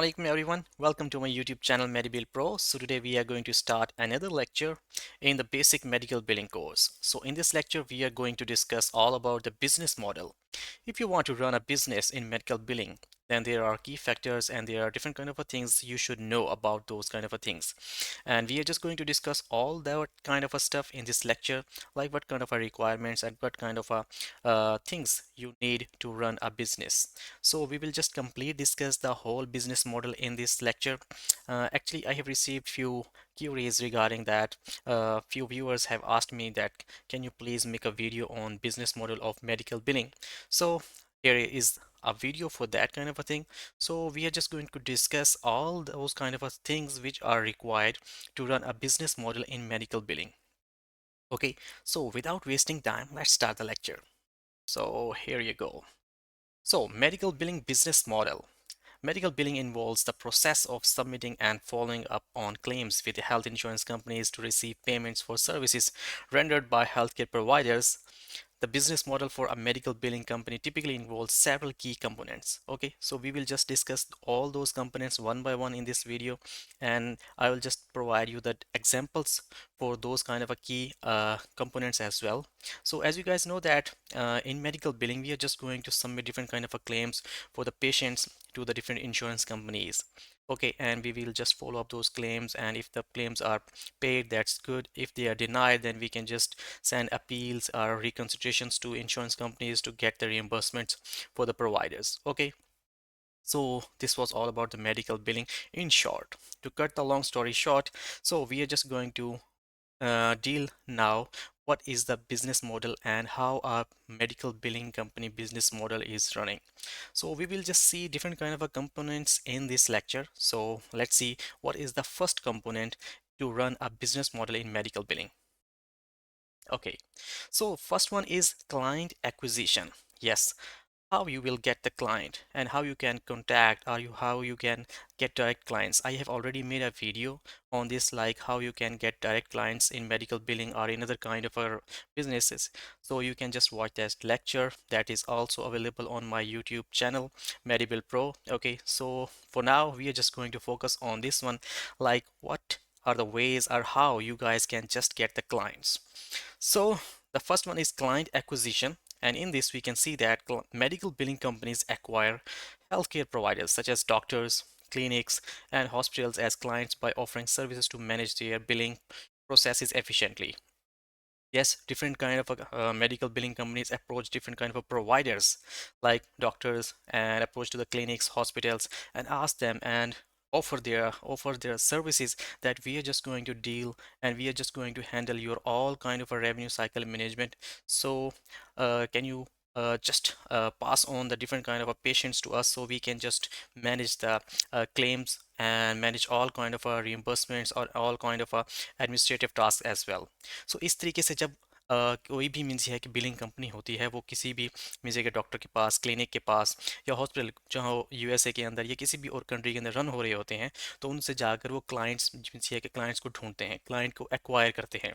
Assalamualaikum everyone. Welcome to my YouTube channel Medibil Pro. So today we are going to start another lecture in the basic medical billing course. So in this lecture we are going to discuss all about the business model. If you want to run a business in medical billing, then there are key factors and there are different kind of things you should know about those kind of things. And we are just going to discuss all that kind of stuff in this lecture, like what kind of requirements and what kind of things you need to run a business. So we will just complete discuss the whole business model in this lecture. Actually, I have received few queries regarding that. Few viewers have asked me that can you please make a video on business model of medical billing. So here is a video for that kind of a thing. So we are just going to discuss all those kind of things which are required to run a business model in medical billing. Okay, so without wasting time, let's start the lecture. So here you go. So medical billing business model. Medical billing involves the process of submitting and following up on claims with the health insurance companies to receive payments for services rendered by healthcare providers. The business model for a medical billing company typically involves several key components. Okay, so we will just discuss all those components one by one in this video, and I will just provide you the examples for those kind of a key components as well. So as you guys know that in medical billing we are just going to submit different kind of a claims for the patients to the different insurance companies. Okay, and we will just follow up those claims, and if the claims are paid, that's good. If they are denied, then we can just send appeals or reconsiderations to insurance companies to get the reimbursements for the providers. Okay, so this was all about the medical billing in short. To cut the long story short, so we are just going to deal now what is the business model and how our medical billing company business model is running. So we will just see different kind of components in this lecture. So let's see what is the first component to run a business model in medical billing. Okay, so first one is client acquisition. Yes, how you will get the client and how you can contact or how you can get direct clients. I have already made a video on this, like how you can get direct clients in medical billing or in other kind of businesses. So you can just watch that lecture that is also available on my YouTube channel Medibil Pro. Okay, so for now we are just going to focus on this one, like what are the ways or how you guys can just get the clients. So the first one is client acquisition. And in this, we can see that medical billing companies acquire healthcare providers such as doctors, clinics, and hospitals as clients by offering services to manage their billing processes efficiently. Yes, different kind of medical billing companies approach different kind of providers like doctors and approach to the clinics, hospitals, and ask them and offer their services that we are just going to deal and we are just going to handle your all kind of a revenue cycle management. So can you just pass on the different kind of patients to us so we can just manage the claims and manage all kind of reimbursements or all kind of administrative tasks as well. सो इस तरीके से जब कोई भी means है कि billing company होती है वो किसी भी मीन्स है कि डॉक्टर के पास, क्लिनिक के पास या हॉस्पिटल जहाँ यूएसए के अंदर या किसी भी और कंट्री के अंदर रन हो रहे होते हैं, तो उनसे जाकर वो क्लाइंट्स मीन्स है कि क्लाइंट्स को ढूंढते हैं, क्लाइंट को एक्वायर करते हैं,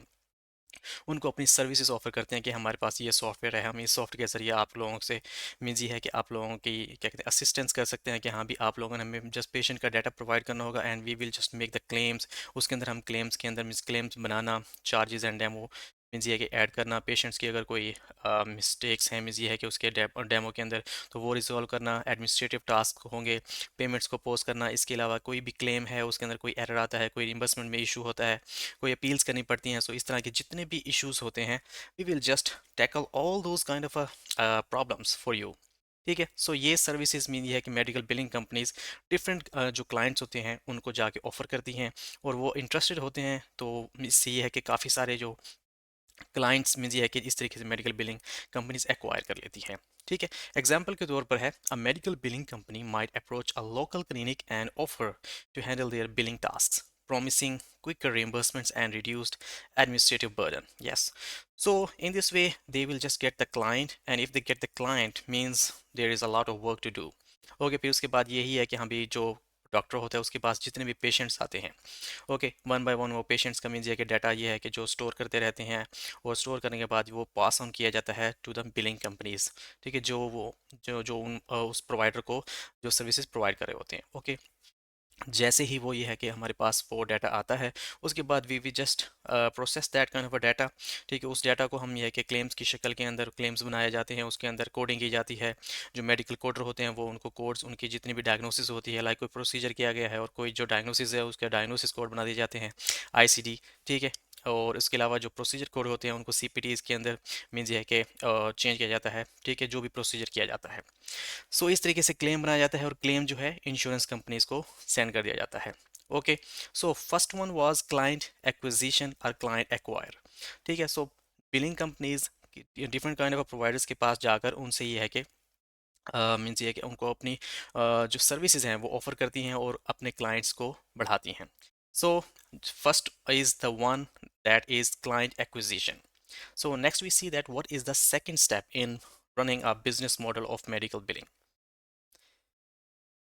उनको अपनी सर्विसेज ऑफर करते हैं कि हमारे पास ये सॉफ्टवेयर है, हम इस सॉफ्टवेयर के ज़रिए आप लोगों से मीन्स ये है कि आप लोगों की क्या कहते हैं असिस्टेंस कर सकते हैं कि हाँ भी आप लोगों ने हमें जस्ट पेशेंट का डाटा प्रोवाइड करना होगा and we will just make the claims. उसके अंदर हम क्लेम्स के अंदर मीन्स क्लेम्स बनाना, चार्जेस एंड डेमो मीन्स ये है कि ऐड करना, पेशेंट्स की अगर कोई मिस्टेक्स हैं मीन्स ये है कि उसके डेमो के अंदर तो वो रिजॉल्व करना, एडमिनिस्ट्रेटिव टास्क होंगे, पेमेंट्स को पोस्ट करना। इसके अलावा कोई भी क्लेम है उसके अंदर कोई एरर आता है, कोई रिम्बर्समेंट में इशू होता है, कोई अपील्स करनी पड़ती हैं। सो इस तरह के जितने भी इश्यूज होते हैं we will just tackle all those kind of problems for you. ठीक है, सो ये सर्विसेज मीन ये है कि मेडिकल बिलिंग कंपनीज डिफरेंट जो क्लाइंट्स होते हैं उनको जाके ऑफर करती हैं और वो इंटरेस्टेड होते हैं। तो इससे ये है कि काफ़ी सारे जो क्लाइंट्स मीन ये है कि इस तरीके से मेडिकल बिलिंग कंपनीज एक्वायर कर लेती हैं। ठीक है, एग्जाम्पल के तौर पर है a medical billing company might approach a local clinic and offer to handle their billing task promising quicker reimbursements and reduced administrative burden. Yes, so in this way they will just get the client, and if they get the client means there is a lot of work to do. Okay, फिर उसके बाद यही है कि हाँ भी जो doctor होता है उसके पास जितने भी पेशेंट्स आते हैं, ओके, वन बाय वन वो पेशेंट्स का मीन्स ये कि डाटा ये है कि जो स्टोर करते रहते हैं और स्टोर करने के बाद वो पास ऑन किया जाता है टू द बिलिंग कंपनीज। ठीक है, जो वो जो जो उन उस प्रोवाइडर को जो सर्विसेज प्रोवाइड कर रहे होते हैं। ओके, जैसे ही वो ये है कि हमारे पास वो डाटा आता है, उसके बाद we just process that kind of a data. ठीक है, उस डाटा को हम ये है कि क्लेम्स की शक्ल के अंदर क्लेम्स बनाए जाते हैं, उसके अंदर कोडिंग की जाती है। जो मेडिकल कोडर होते हैं वो उनको कोड्स, उनकी जितनी भी डायग्नोसिस होती है, लाइक कोई प्रोसीजर किया गया है और कोई जो डायग्नोसिस है उसके डायग्नोसिस कोड बना दिए जाते हैं, आईसीडी। ठीक है, और इसके अलावा जो प्रोसीजर कोड होते हैं उनको सीपीटीज के अंदर मीन्स ये है कि चेंज किया जाता है। ठीक है, जो भी प्रोसीजर किया जाता है। सो इस तरीके से क्लेम बनाया जाता है और क्लेम जो है इंश्योरेंस कंपनीज को सेंड कर दिया जाता है। Okay, so first one was client acquisition और क्लाइंट एक्वायर। ठीक है, so billing companies different kind of providers के पास जाकर उनसे ये है कि मीन्स ये है कि उनको अपनी जो सर्विसेज हैं वो ऑफर करती हैं और अपने क्लाइंट्स को बढ़ाती हैं। So first is the one that is client acquisition. So next we see that what is the second step in running a business model of medical billing.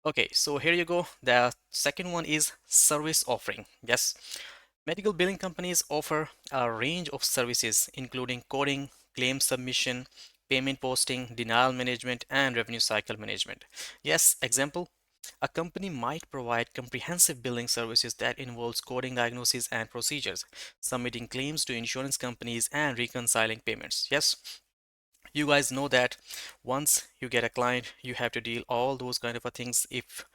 Okay, so here you go. The second one is service offering. Yes, medical billing companies offer a range of services including coding, claim submission, payment posting, denial management, and revenue cycle management. Yes, example, a company might provide comprehensive billing services that involves coding diagnosis and procedures, submitting claims to insurance companies and reconciling payments. Yes, you guys know that once you get a client you have to deal all those kind of a things. If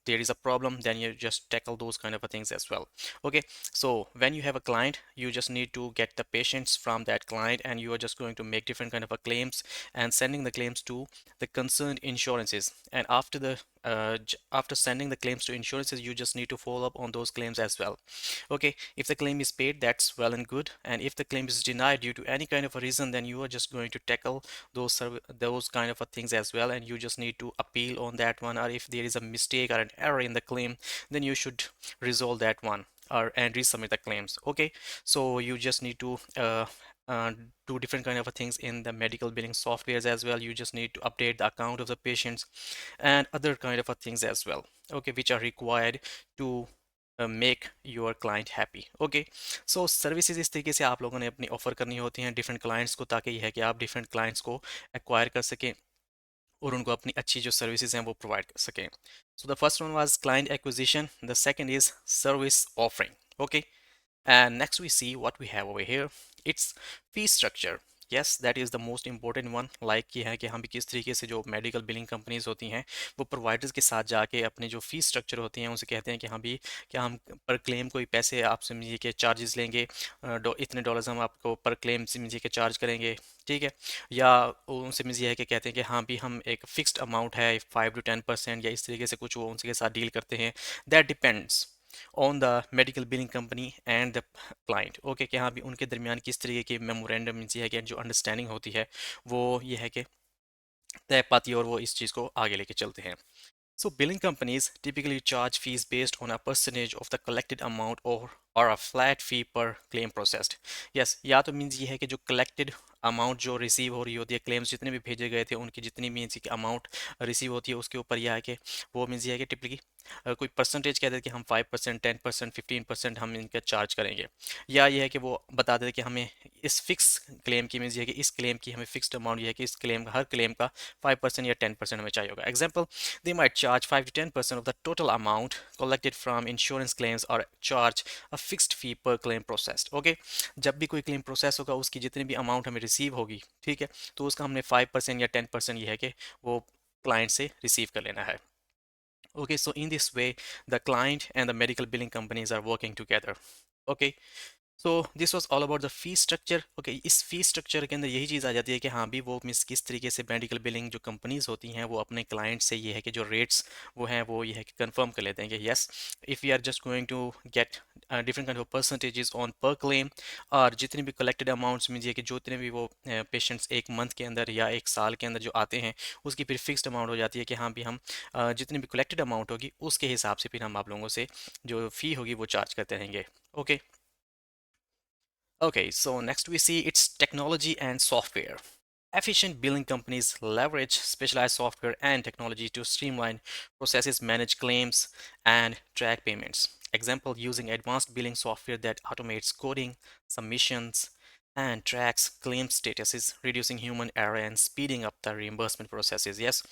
there is a problem, then you just tackle those kind of a things as well. Okay, so when you have a client, you just need to get the patients from that client and you are just going to make different kind of a claims and sending the claims to the concerned insurances. And after the after sending the claims to insurances, you just need to follow up on those claims as well. Okay, if the claim is paid, that's well and good, and if the claim is denied due to any kind of a reason, then you are just going to tackle those kind of a things as well, and you just need to appeal on that one. Or if there is a mistake or an error in the claim, then you should resolve that one or and resubmit the claims. Okay, so you just need to do different kind of things in the medical billing softwares as well. You just need to update the account of the patients and other kind of things as well, okay, which are required to make your client happy. Okay, so services इस तरीके से आप लोगों ने अपनी offer करनी होती हैं डिफरेंट क्लाइंट्स को, ताकि यह है कि आप डिफरेंट क्लाइंट्स को एक्वायर कर सकें और उनको अपनी अच्छी जो सर्विसेज हैं वो प्रोवाइड कर सकें. So the first one was client acquisition, the second is service offering. Okay, and next we see what we have over here. It's fee structure. Yes, that is the most important one. Like ये है कि हम किस तरीके से जो medical billing companies होती हैं वो प्रोवाइडर्स के साथ जाके अपने जो फीस स्ट्रक्चर होती हैं उनसे कहते हैं कि हाँ भी क्या हम पर क्लेम कोई पैसे आप समझिए कि चार्जेस लेंगे, इतने डॉलर्स हम आपको पर क्लेम समझिए कि चार्ज करेंगे. ठीक है, या उनसे मुझे है कि कहते हैं कि हाँ भी हम एक फिक्स्ड अमाउंट है 5 to 10% या इस तरीके से कुछ वो उनके साथ डील करते हैं. That depends on the medical billing company and the client. Okay, कि हाँ भी उनके दरमियान किस तरीके की मेमोरेंडम है कि जो अंडरस्टैंडिंग होती है वो ये है कि तय पाती है और वो इस चीज़ को आगे लेके चलते हैं. So billing companies typically charge fees based on a percentage of the collected amount or a flat fee per claim processed. Yes, या तो मीन्स ये है कि जो collected अमाउंट जो रिसीव हो रही होती है, क्लेम्स जितने भी भेजे गए थे उनकी जितनी मीन्स की अमाउंट रिसीव होती है उसके ऊपर यह है कि वो मीन्स ये है कि टिपिकली कोई परसेंटेज कहते हैं कि हम 5%, 10%, 15% हम इनका चार्ज करेंगे, या ये है कि वो बता देते कि हमें इस फिक्स क्लेम की मीन्स ये है कि इस क्लेम की हमें फिक्स्ड अमाउंट ये है कि इस क्लेम का हर क्लेम का 5% या 10% हमें चाहिए होगा. Example, they might charge 5 to 10% of the total amount collected from insurance claims or charge a fixed fee per claim processed. Okay, जब भी कोई क्लेम प्रोसेस होगा उसकी जितनी भी अमाउंट हमें रिसीव होगी, ठीक है, तो उसका हमने 5% या 10% ये है कि वो क्लाइंट से रिसीव कर लेना है. Okay, so in this way the client and the medical billing companies are working together. Okay, so this was all about the fee structure. Okay, इस फी स्ट्रक्चर के अंदर यही चीज़ आ जाती है कि हाँ भी वो मिस किस तरीके से मेडिकल बिलिंग जो कंपनीज होती हैं वो अपने क्लाइंट से ये है कि जो रेट्स वो हैं वो ये है कि कंफर्म कर लेते हैं कि yes, if we are just going to get different kind of percentages on पर क्लेम, और जितने भी कलेक्टेड अमाउंट्स में ये कि जितने भी वो पेशेंट्स एक मंथ के अंदर या एक साल के अंदर जो आते हैं उसकी फिर फिक्स्ड अमाउंट हो जाती है कि हाँ भी हम जितनी भी कलेक्टेड अमाउंट होगी उसके हिसाब से फिर हम आप लोगों से जो फ़ी होगी वो चार्ज करते रहेंगे. Okay. Okay, so next we see its technology and software. Efficient billing companies leverage specialized software and technology to streamline processes, manage claims, and track payments. Example, using advanced billing software that automates coding, submissions, and tracks claim statuses, reducing human error and speeding up the reimbursement processes. Yes,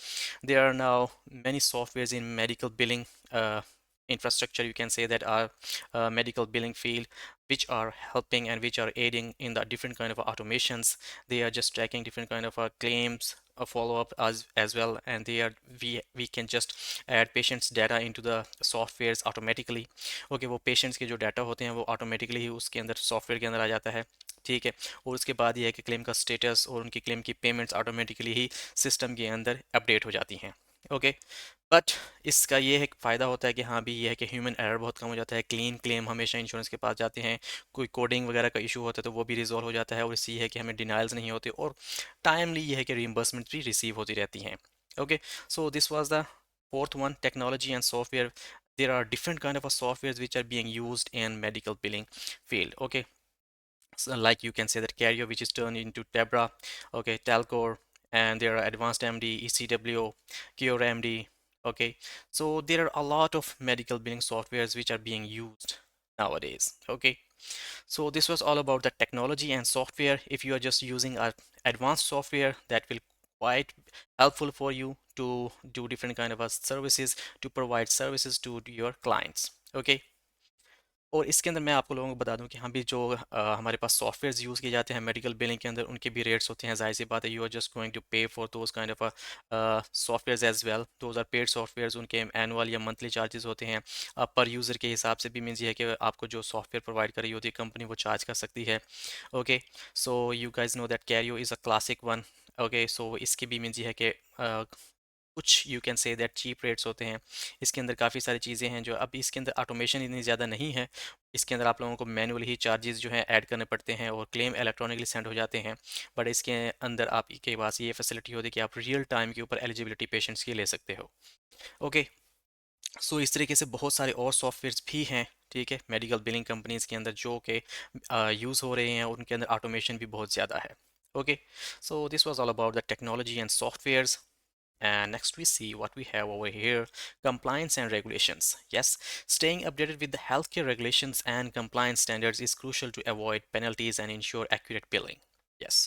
there are now many softwares in medical billing infrastructure, you can say, that are medical billing field, which are helping and which are aiding in the different kind of automations. They are just tracking different kind of claims, a follow-up as well, and they are we can just add patients data into the softwares automatically. Okay, वो patients के जो data होते हैं वो automatically ही उसके अंदर software के अंदर आ जाता है, ठीक है। और उसके बाद ये है कि क्लेम का स्टेटस और उनकी क्लेम की पेमेंट्स ऑटोमेटिकली ही सिस्टम के अंदर अपडेट हो जाती हैं। ओके, बट इसका ये है फ़ायदा होता है कि हाँ भी ये है कि ह्यूमन एरर बहुत कम हो जाता है, क्लीन क्लेम हमेशा इंश्योरेंस के पास जाते हैं, कोई कोडिंग वगैरह का इशू होता है तो वो भी रिजॉल्व हो जाता है, और इससे ये है कि हमें डिनाइल्स नहीं होते, और टाइमली ये है कि रीइंबर्समेंट भी रिसीव होती रहती हैं। Okay, so this was the fourth one, technology and software. There are different kind of a softwares which are being used in medical billing field. Okay, so like you can say that Carrier, which is turned into Tebra, okay, Telcor, and there are Advanced MD, ECW, Cure MD. Okay, so there are a lot of medical billing softwares which are being used nowadays. Okay, so this was all about the technology and software. If you are just using a advanced software, that will quite helpful for you to do different kind of services, to provide services to your clients. Okay, और इसके अंदर मैं आपको लोगों को बता दूं कि हम भी जो हमारे पास सॉफ्टवेयर्स यूज़ किए जाते हैं मेडिकल बिलिंग के अंदर, उनके भी रेट्स होते हैं। जाहिर सी बात है, you are just going to pay for those kind of softwares as well. Those are paid softwares, उनके एनुअल या मंथली चार्जेस होते हैं। पर यूज़र के हिसाब से भी मीन्स ये है कि आपको जो सॉफ्टवेयर प्रोवाइड कर रही होती है कंपनी, वो चार्ज कर सकती है। Okay, so you guys know that Kareo is a classic one. Okay, so इसके भी मीन्स ये है कि कुछ you can say that cheap rates होते हैं। इसके अंदर काफ़ी सारी चीज़ें हैं जो अभी इसके अंदर ऑटोमेशन इतनी ज़्यादा नहीं है। इसके अंदर आप लोगों को मैनुअली ही चार्जेस जो हैं ऐड करने पड़ते हैं, और क्लेम इलेक्ट्रॉनिकली सेंड हो जाते हैं। बट इसके अंदर आपके पास ये फैसिलिटी होती है कि आप रियल टाइम के ऊपर एलिजिबिलिटी पेशेंट्स की ले सकते हो। ओके, सो इस तरीके से बहुत सारे और सॉफ्टवेयर्स भी हैं, ठीक है, मेडिकल बिलिंग कंपनीज के अंदर जो कि यूज़ हो रहे हैं, और उनके अंदर ऑटोमेशन भी बहुत ज़्यादा है। Okay, so this was all about the technology and softwares. And next we see what we have over here, compliance and regulations. Yes, staying updated with the healthcare regulations and compliance standards is crucial to avoid penalties and ensure accurate billing. Yes,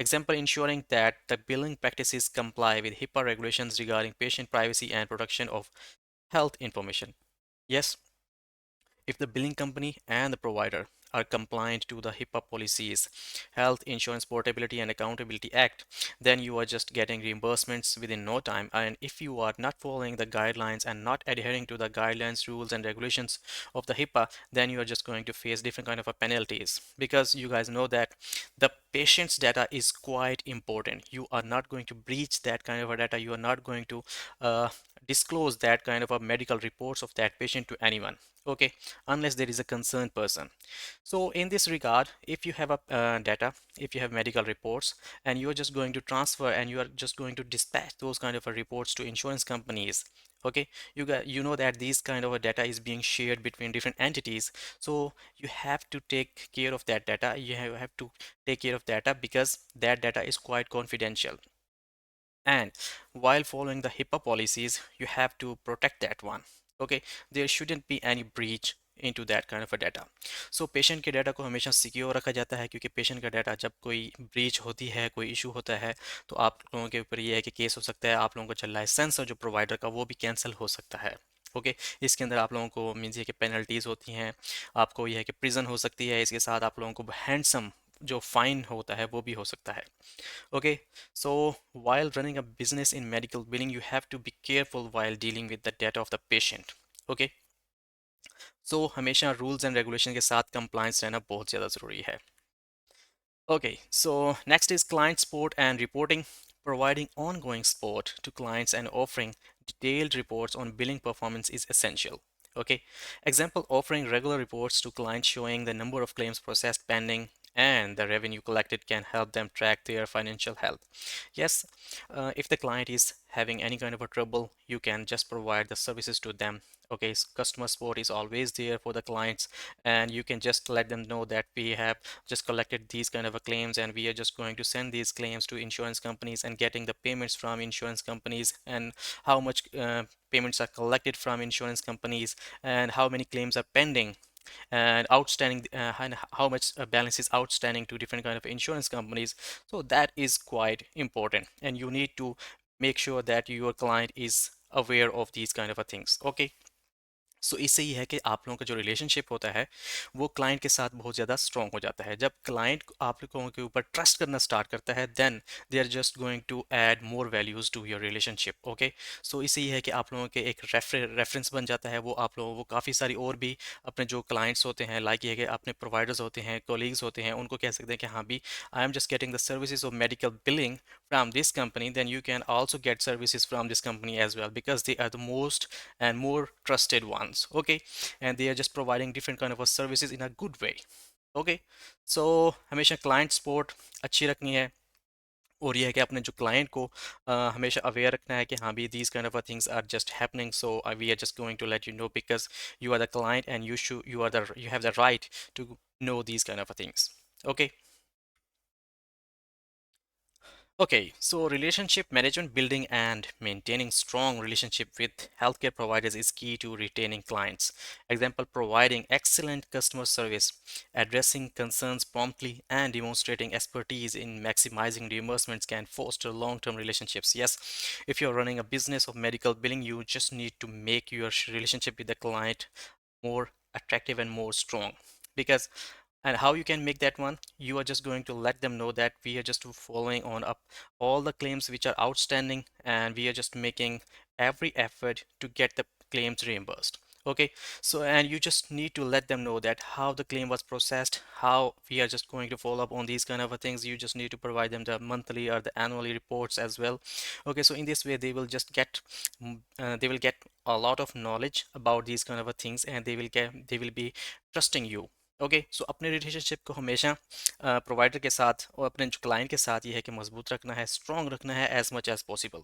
example, ensuring that the billing practices comply with HIPAA regulations regarding patient privacy and protection of health information. Yes, if the billing company and the provider are compliant to the HIPAA policies, Health Insurance Portability and Accountability Act, then you are just getting reimbursements within no time. And if you are not following the guidelines and not adhering to the guidelines, rules, and regulations of the HIPAA, then you are just going to face different kind of a penalties, because you guys know that the patient's data is quite important. You are not going to breach that kind of a data. You are not going to uh, disclose that kind of a medical reports of that patient to anyone. Okay, unless there is a concerned person. So in this regard, if you have a data, if you have medical reports, and you're just going to transfer and you are just going to dispatch those kind of a reports to insurance companies, okay, you know that these kind of a data is being shared between different entities. So you have to take care of that data. You have to take care of data, because that data is quite confidential. And while following the HIPAA policies, you have to protect that one. Okay, there shouldn't be any breach into that kind of a data. So patient के data को हमेशा secure रखा जाता है, क्योंकि patient का data जब कोई ब्रीच होती है, कोई इशू होता है, तो आप लोगों के ऊपर ये है कि केस हो सकता है, आप लोगों का जो लाइसेंस है जो प्रोवाइडर का, वो भी कैंसिल हो सकता है। ओके, इसके अंदर आप लोगों को मीन्स ये कि पेनल्टीज होती हैं, आपको यह है कि प्रिजन हो सकती है, इसके साथ आप लोगों को हैंडसम जो फाइन होता है वो भी हो सकता है। Okay, so while running a business in medical billing, you have to be careful while dealing with the data of the patient. Okay, so हमेशा rules and regulation के साथ compliance रहना बहुत ज़्यादा ज़रूरी है। Okay, so next is client support and reporting. Providing ongoing support to clients and offering detailed reports on billing performance is essential. Okay, example, offering regular reports to clients showing the number of claims processed pending and the revenue collected can help them track their financial health. Yes, if the client is having any kind of a trouble, you can just provide the services to them. Okay, customer support is always there for the clients, and you can just let them know that we have just collected these kind of a claims, and we are just going to send these claims to insurance companies and getting the payments from insurance companies, and how much payments are collected from insurance companies, and how many claims are pending, and outstanding, and how much balance is outstanding to different kind of insurance companies. So that is quite important, and you need to make sure that your client is aware of these kind of a things. Okay, सो इससे ये है कि आप लोगों का जो relationship होता है वो क्लाइंट के साथ बहुत ज़्यादा स्ट्रॉन्ग हो जाता है। जब क्लाइंट आप लोगों के ऊपर ट्रस्ट करना स्टार्ट करता है, then they are just going to add more values to your relationship. Okay, so इससे ये है कि आप लोगों के एक रेफरेंस बन जाता है। वो आप लोगों वो काफ़ी सारी और भी अपने जो क्लाइंट्स होते हैं, लाइक ये है कि अपने प्रोवाइडर्स होते हैं, कोलीग्स होते हैं, उनको कह सकते हैं कि हाँ भी, I am just getting the services of medical billing from this company, then you can also get services from this company as well, because they are the most and more trusted ones. Okay, and they are just providing different kind of services in a good way. Okay, so हमेशा client support अच्छी रखनी है, और ये है कि अपने जो क्लाइंट को हमेशा अवेयर रखना है कि हाँ भी these kind of things are just happening, so we are just going to let you know because you are the client and you have the right to know these kind of things. Okay. Okay, so relationship management, building and maintaining strong relationship with healthcare providers is key to retaining clients. Example, providing excellent customer service, addressing concerns promptly, and demonstrating expertise in maximizing reimbursements can foster long-term relationships. Yes, if you're running a business of medical billing, you just need to make your relationship with the client more attractive and more strong, because and how you can make that one, you are just going to let them know that we are just following on up all the claims which are outstanding, and we are just making every effort to get the claims reimbursed. Okay, so and you just need to let them know that how the claim was processed, how we are just going to follow up on these kind of things. You just need to provide them the monthly or the annually reports as well. Okay, so in this way they will just get they will get a lot of knowledge about these kind of things, and they will be trusting you. Okay, so अपने relationship को हमेशा provider के साथ और अपने जो client के साथ ये है कि मजबूत रखना है, स्ट्रॉन्ग रखना है एज मच एज पॉसिबल।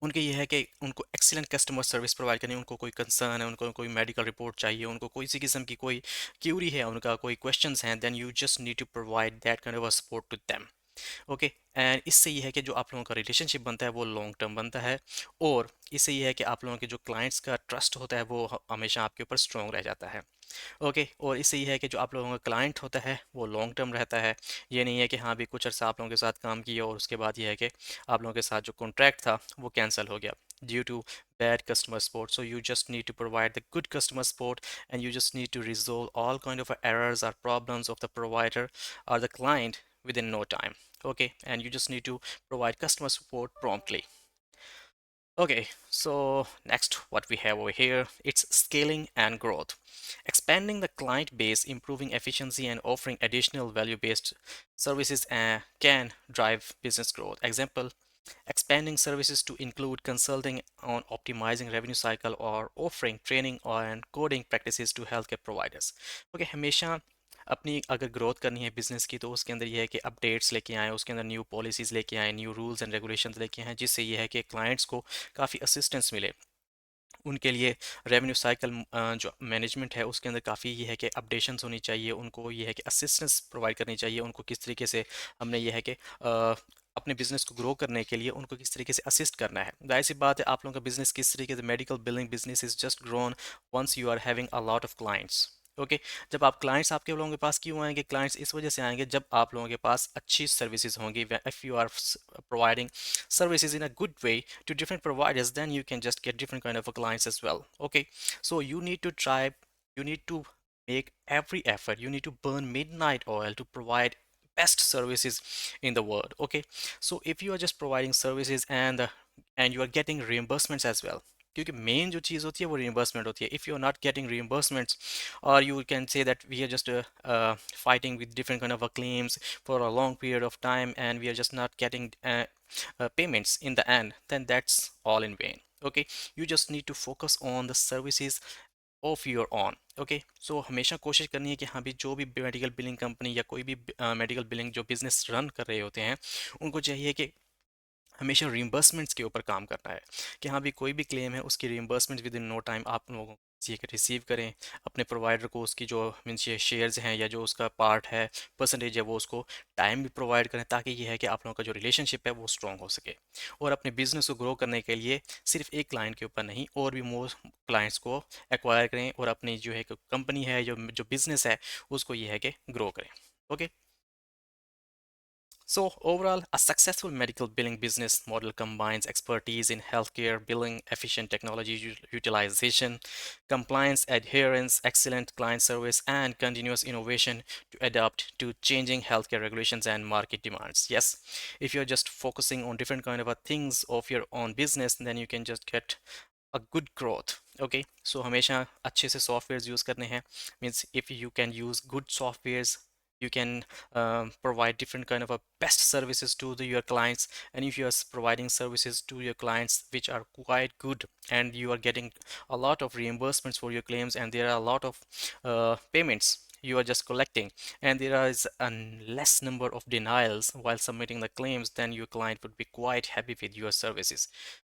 उनके ये है कि उनको एक्सीलेंट कस्टमर सर्विस प्रोवाइड करनी है। उनको कोई कंसर्न है, उनको कोई मेडिकल रिपोर्ट चाहिए, उनको कोई सी किस्म की कोई क्यूरी है, उनका कोई क्वेश्चंस हैं, then you just need to provide that kind of a support to them. Okay, and इससे ये है कि जो आप लोगों का रिलेशनशिप बनता है वो लॉन्ग टर्म बनता है, और इससे ये है कि आप लोगों के जो क्लाइंट्स का ट्रस्ट होता है वो हमेशा आपके ऊपर स्ट्रॉन्ग रह जाता है। ओके, और इससे ये है कि जो आप लोगों का क्लाइंट होता है वो लॉन्ग टर्म रहता है। ये नहीं है कि हाँ भी कुछ अर्सा आप लोगों के साथ काम किया और उसके बाद ये है कि आप लोगों के साथ जो कॉन्ट्रैक्ट था वो कैंसिल हो गया due to bad customer support. So you just need to provide the good customer support, and you just need to resolve all kind of errors or problems of the provider or the client within no time. Okay, and you just need to provide customer support promptly. Okay, so next what we have over here, it's scaling and growth. Expanding the client base, improving efficiency, and offering additional value-based services can drive business growth. Example, expanding services to include consulting on optimizing revenue cycle or offering training and coding practices to healthcare providers. Okay, हमेशा अपनी अगर growth करनी है business की, तो उसके अंदर ये है कि अपडेट्स लेके आएँ, उसके अंदर न्यू पॉलिसीज़ लेके आएँ, न्यू रूल्स एंड रेगुलेशंस लेके आएँ, जिससे ये है कि क्लाइंट्स को काफ़ी असिस्टेंस मिले। उनके लिए रेवेन्यू साइकिल जो मैनेजमेंट है उसके अंदर काफ़ी ये है कि अपडेशंस होनी चाहिए, उनको ये है कि असिस्टेंस प्रोवाइड करनी चाहिए, उनको किस तरीके से हमने ये है कि अपने बिजनेस को ग्रो करने के लिए उनको किस तरीके से असिस्ट करना है। जाहिर सी बात है, आप लोगों का बिजनेस किस तरीके से, medical billing business is just grown once you are having a lot of clients. Okay, जब आप क्लाइंट्स आपके लोगों के पास क्यों आएंगे, क्लाइंट्स इस वजह से आएंगे जब आप लोगों के पास अच्छी सर्विसेज होंगी। If you are providing services in a good way to different providers, then you can just get different kind of clients as well. Okay, so you need to try, you need to make every effort, you need to burn midnight oil to provide best services in the world. Okay, so if you are just providing services and you are getting reimbursements as well, क्योंकि main जो चीज़ होती है वो reimbursement होती है। If you are not getting reimbursements, or you can say that we are just fighting with different kind of claims for a long period of time, and we are just not getting payments in the end, then that's all in vain. Okay, you just need to focus on the services of your own. Okay, so हमेशा कोशिश करनी है कि हाँ भी जो भी medical billing company या कोई भी मेडिकल बिलिंग जो बिजनेस रन कर रहे होते हैं, उनको चाहिए कि हमेशा रिइंबर्समेंट्स के ऊपर काम करना है, कि हाँ भी कोई भी क्लेम है उसकी reimbursement within no time आप लोगों को ये रिसीव करें। अपने प्रोवाइडर को उसकी जो मीन्स ये शेयर्स हैं या जो उसका पार्ट है, परसेंटेज है, वो उसको टाइम भी प्रोवाइड करें, ताकि ये है कि आप लोगों का जो रिलेशनशिप है वो स्ट्रॉन्ग हो सके। और अपने बिजनेस को ग्रो करने के लिए सिर्फ एक क्लाइंट के ऊपर नहीं, और भी मोर क्लाइंट्स को एक्वायर करें, और अपनी जो है कंपनी है, जो जो बिजनेस है, उसको ये है कि ग्रो करें। Okay, So, overall, a successful medical billing business model combines expertise in healthcare billing, efficient technology utilization, compliance adherence, excellent client service, and continuous innovation to adapt to changing healthcare regulations and market demands. Yes, if you're just focusing on different kind of things of your own business, then you can just get a good growth. Okay, so हमेशा अच्छे से softwares use करने हैं. Means if you can use good softwares, you can provide different kind of a best services to your clients. And if you are providing services to your clients which are quite good, and you are getting a lot of reimbursements for your claims, and there are a lot of payments you are just collecting, and there is a less number of denials while submitting the claims, then your client would be quite happy with your services.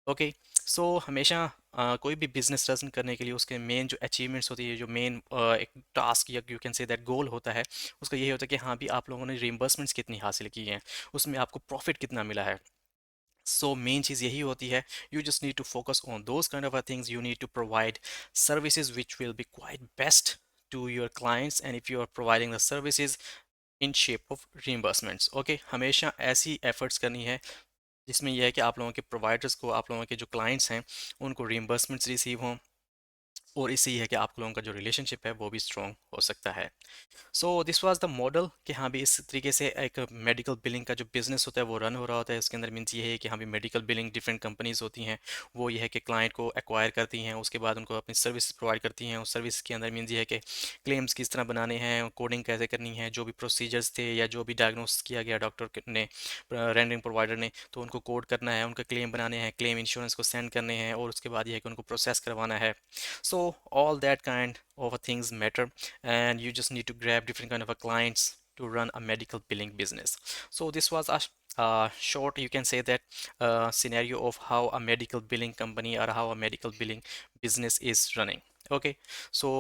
Okay, सो हमेशा कोई भी business run करने के लिए उसके main जो achievements होती है, जो मेन एक टास्क या you can say that goal होता है, उसका यही होता है कि हाँ भी आप लोगों ने रिइंबर्समेंट्स कितनी हासिल की हैं, उसमें आपको प्रॉफिट कितना मिला है. सो मेन चीज़ यही होती है. You just need to focus on those kind of things. You need to provide services which will be quite best to your clients, and if you are providing the services in shape of reimbursements. Okay, हमेशा ऐसी efforts करनी है जिसमें यह है कि आप लोगों के प्रोवाइडर्स को, आप लोगों के जो क्लाइंट्स हैं, उनको रीइंबर्समेंट्स रिसीव हों, और इससे ये है कि आप लोगों का जो रिलेशनशिप है वो भी स्ट्रॉन्ग हो सकता है. So this was the model कि हाँ भी इस तरीके से एक मेडिकल बिलिंग का जो बिजनेस होता है वो रन हो रहा होता है. इसके अंदर मीन्स ये है कि हाँ भी मेडिकल बिलिंग डिफरेंट कंपनीज होती हैं, वो ये है कि क्लाइंट को एक्वायर करती हैं, उसके बाद उनको अपनी सर्विस प्रोवाइड करती हैं. उस सर्विस के अंदर मीन्स ये है कि क्लेम्स किस तरह बनाने हैं, कोडिंग कैसे करनी है, जो भी प्रोसीजर्स थे या जो भी डायग्नोस किया गया डॉक्टर ने, रेंडरिंग प्रोवाइडर ने, तो उनको कोड करना है, उनका क्लेम बनाने हैं, क्लेम इंश्योरेंस को सेंड करने हैं, और उसके बाद ये है कि उनको प्रोसेस करवाना है. So all that kind of things matter, and you just need to grab different kind of a clients to run a medical billing business. So this was a short, you can say that, scenario of how a medical billing company or how a medical billing business is running. Okay, so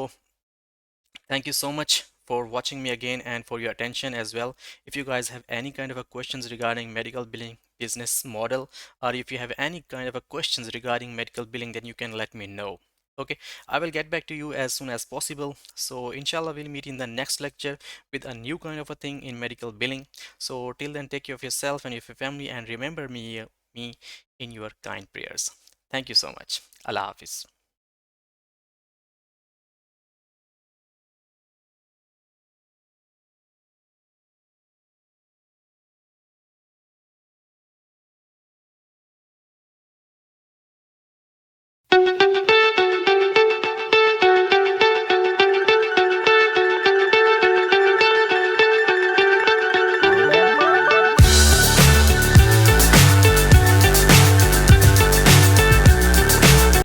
thank you so much for watching me again and for your attention as well. If you guys have any kind of a questions regarding medical billing business model, or if you have any kind of a questions regarding medical billing, then you can let me know. Okay, I will get back to you as soon as possible. So inshallah we'll meet in the next lecture with a new kind of a thing in medical billing. So till then, take care of yourself and your family, and remember me in your kind prayers. Thank you so much. Allah Hafiz.